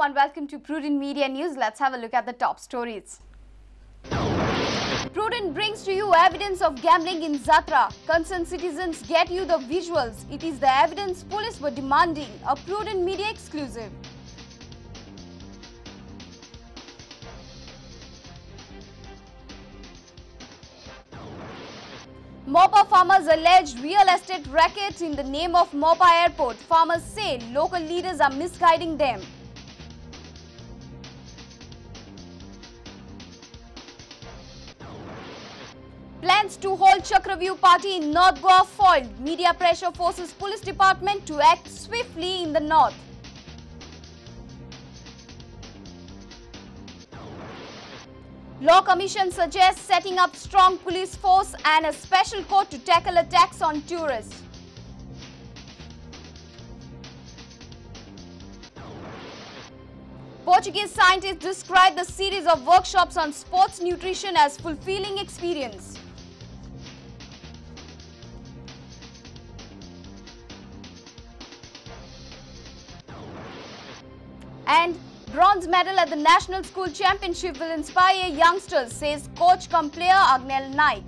and welcome to Prudent Media News. Let's have a look at the top stories. Prudent brings to you evidence of gambling in Jatra. Concerned citizens get you the visuals. It is the evidence police were demanding. A Prudent Media exclusive. Mopa farmers alleged real estate racket in the name of Mopa Airport. Farmers say local leaders are misguiding them. Plans to hold Chakravyuh party in North Goa foiled. Media pressure forces police department to act swiftly in the north. Law Commission suggests setting up strong police force and a special court to tackle attacks on tourists. Portuguese scientists describe the series of workshops on sports nutrition as fulfilling experience. And bronze medal at the National School Championship will inspire youngsters, says coach cum player Agnel Naik.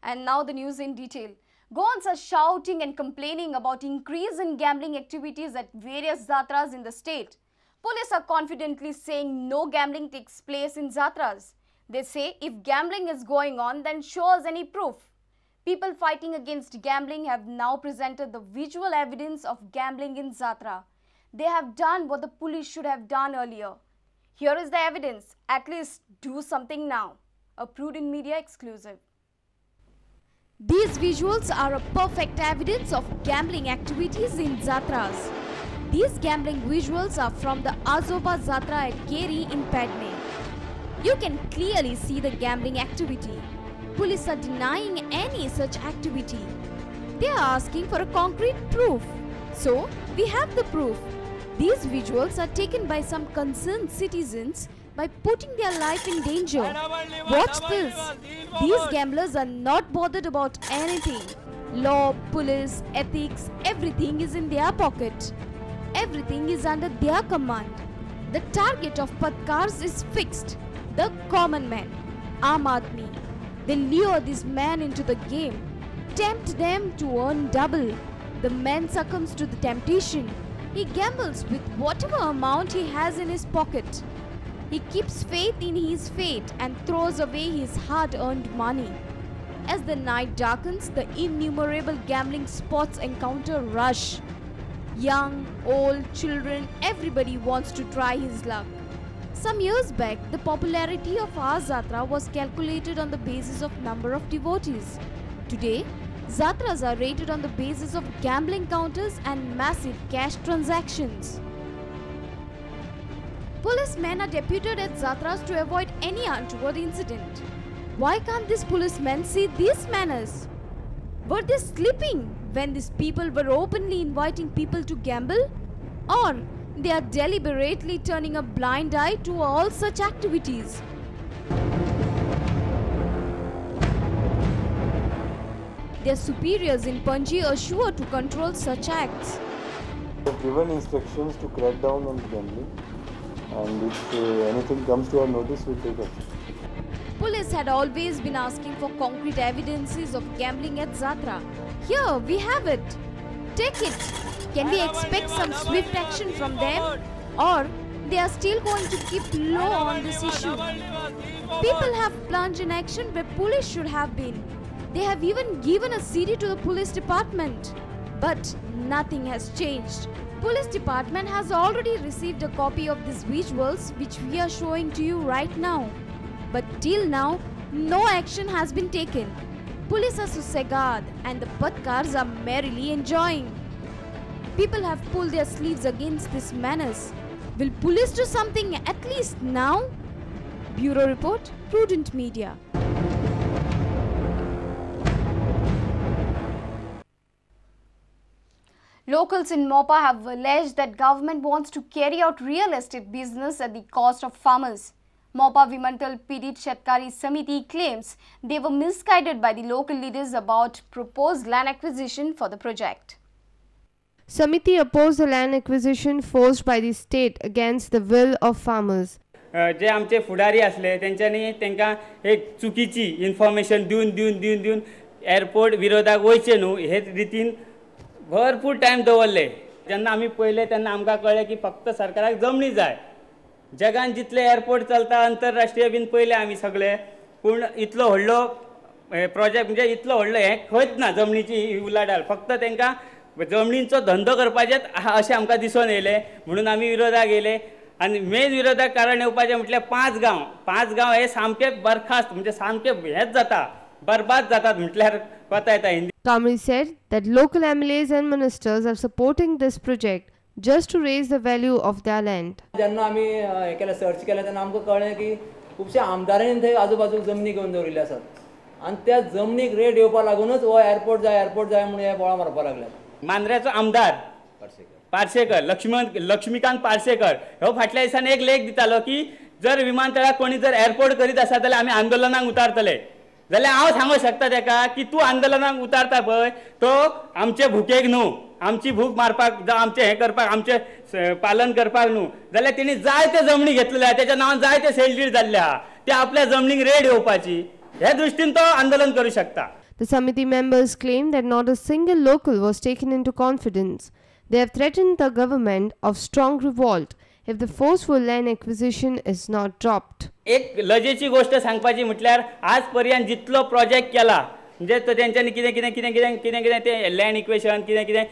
And now the news in detail. Goans are shouting and complaining about increase in gambling activities at various Jatras in the state. Police are confidently saying no gambling takes place in Jatras. They say if gambling is going on, then show us any proof. People fighting against gambling have now presented the visual evidence of gambling in Jatra. They have done what the police should have done earlier. Here is the evidence. At least do something now. A Prudent Media exclusive. These visuals are a perfect evidence of gambling activities in Jatras. These gambling visuals are from the Azoba Jatra at Geri in Padne. You can clearly see the gambling activity. Police are denying any such activity. They are asking for a concrete proof. So, we have the proof. These visuals are taken by some concerned citizens by putting their life in danger. Watch this. These gamblers are not bothered about anything. Law, police, ethics, everything is in their pocket. Everything is under their command. The target of Patkars is fixed. The common man, Aam Aadmi. They lure this man into the game, tempt them to earn double. The man succumbs to the temptation. He gambles with whatever amount he has in his pocket. He keeps faith in his fate and throws away his hard-earned money. As the night darkens, the innumerable gambling spots encounter rush. Young, old, children, everybody wants to try his luck. Some years back, the popularity of our Jatra was calculated on the basis of number of devotees. Today, Jatras are rated on the basis of gambling counters and massive cash transactions. Policemen are deputed at Jatras to avoid any untoward incident. Why can't these policemen see these manners? Were they sleeping when these people were openly inviting people to gamble? Or they are deliberately turning a blind eye to all such activities? Their superiors in Panji are sure to control such acts. We have given instructions to crack down on gambling, and if anything comes to our notice, we will take action. Police had always been asking for concrete evidences of gambling at Jatra. Here we have it. Take it. Can we expect some swift action from them? Or they are still going to keep low on this issue? People have plunged in action where police should have been. They have even given a CD to the police department. But nothing has changed. Police department has already received a copy of these visuals which we are showing to you right now. But till now, no action has been taken. Police are sossegado and the Patkars are merrily enjoying. People have pulled their sleeves against this menace. Will police do something at least now? Bureau Report, Prudent Media. Locals in Mopa have alleged that government wants to carry out real estate business at the cost of farmers. Mopa Vimantal Pirit Shetkari Samiti claims they were misguided by the local leaders about proposed land acquisition for the project. Samiti opposed the land acquisition forced by the state against the will of farmers. जे आमचे फुडारी असले त्यांच्यानी त्यांना एक चुकीची information दिवन airport विरोधाक वयचे न्हू हे रितीन भरपूर टायम दवरले. जेन्ना आमी पळयले तेन्ना आमकां कळ्ळें की फक्त सरकाराक जमनी जाय. जगान जितले एअरपोर्ट चलता आंतरराष्ट्रीय बीन पळयले आमी सगळे, पूण इतलो व्हडलो प्रोजेक्ट म्हणजे इतलो व्हडलो हे खंयच ना जमनीची उलाढाल. फक्त तांकां जमनींचो धंदो करपाचेच अशें आमकां दिसून येयलें. म्हणून आमी विरोधाक येयले. आणि मेन विरोधाक कारण येवपाचें म्हटल्यार 5 गांव हे सामके बरखास्त म्हणजे सामके हेच जाता, बरबाद जातात म्हटल्यार कोता येता Hindi. Kamri said that local MLAs and ministers are supporting this project just to raise the value of their land. जेन्ना आमी हे केलें सर्च केलें तेन्ना आमकां कळ्ळें की खुबशे आमदारांनी थंय आजूबाजूक जमनी घेवन दवरिल्ले आसात. आनी त्या जमनीक रेट येवपा लागूनच हो एअरपोर्ट जाय म्हणून हे बोळा मारपा लागल्यात. मांद्र्याचो आमदार पार्सेकर लक्ष्मीकांत पार्सेकर हो फाटल्या दिसांनी एक लेख दितालो की जर विमानतळाक कोणी जर एअरपोर्ट करीत आसा जाल्यार आमी आंदोलनाक उतारतले. जाल्यार हांव सांगूंक शकता ताका की तूं आंदोलनाक उतारता पळय तो आमचे भुकेक न्हू, आमची भूक मारपाक जावं आमचे हे करपाक आमचे पालन करपाक न्हू. जाल्यार तेणी जायते जमनी घेतलेले त्याच्या नांवान जायते सेल डीड जाल्ले आहा. ते आपल्या जमनीक रेड येवपाची हे दृश्टीन तो आंदोलन करूं शकता. The Samiti members claim that not a single local was taken into confidence. They have threatened the government of strong revolt if the forceful land acquisition is not dropped. एक लजेची गोष्ट सांगपाची म्हटल्यार आज पर्यंत जितलो प्रोजेक्ट केला म्हणजे तो तेंच्यांनी कितें ते लँड इक्वेशन कितें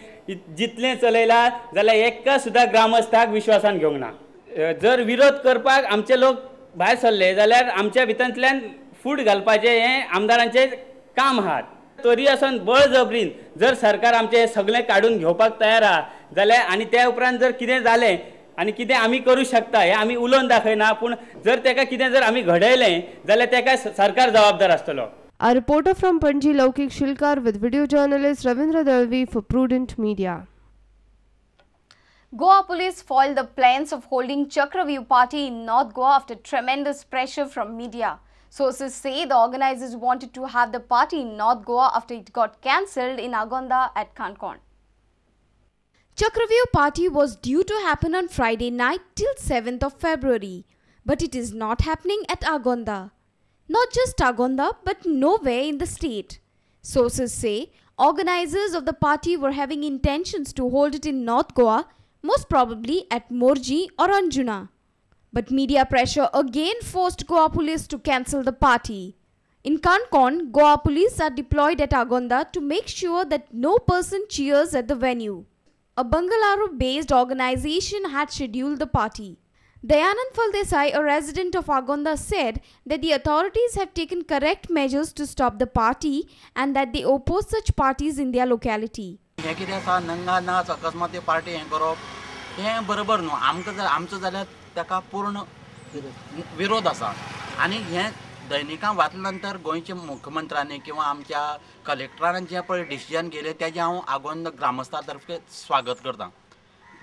जितलें चलयला जाल्यार एका सुद्धा ग्रामस्थाक विश्वासान घेवंक ना. जर विरोध करपाक आमचे लोक भायर सरले जाल्यार आमच्या भितरल्यान फूट घालपाचें हें आमदारांचें काम आहात. तरी आसून बळजबरीन जर सरकार आमचे सगळें काडून घेवपाक तयार आहा जाल्यार आनी त्या उपरांत जर कितें जालें आनी कितें आमी करूं शकता हे आमी उलोवन दाखयना, पूण जर तेका कितें जर आमी घडयलें जाल्यार तेका सरकार जबाबदार आसतलो. A reporter from Panji, Laukik Shilkar, with video journalist Ravindra Dalvi for Prudent Media. Goa police foiled the plans of holding Chakravyuh party in North Goa after tremendous pressure from media. Sources say the organizers wanted to have the party in North Goa after it got cancelled in Agonda at Kankon. Chakravyuh party was due to happen on Friday night till 7th of February, but it is not happening at Agonda. Not just Agonda, but nowhere in the state. Sources say organizers of the party were having intentions to hold it in North Goa, most probably at Morji or Anjuna. But media pressure again forced Goa police to cancel the party. In Kankon, Goa police are deployed at Agonda to make sure that no person cheers at the venue. A Bangalore-based organization had scheduled the party. Dayanand Faldesai, a resident of Agonda, said that the authorities have taken correct measures to stop the party and that they oppose such parties in their locality. ताका पूर्ण विरोध आसा आनी हें दैनिकां वाचल्या नंतर गोंयचे मुख्यमंत्र्यांनी किंवा आमच्या कलेक्टरान जे पळय डिसिजन घेयलें तेजें हांव आगोंद ग्रामस्थां तर्फे स्वागत करतां.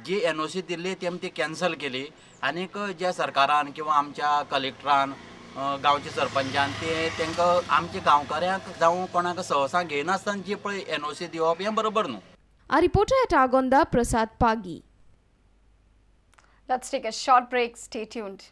जी NOC दिल्ली ती आमी कॅन्सल केली आनीक ज्या सरकारान किंवा आमच्या कलेक्टरान गांवच्या सरपंचान तांकां आमच्या गांवकाऱ्यांक जावं कोणाक सहसा घेयनासतना जी पळय NOC दिवप हें बरोबर न्हू. A reporter at Agonda, Prasad Pagi. Let's take a short break. Stay tuned.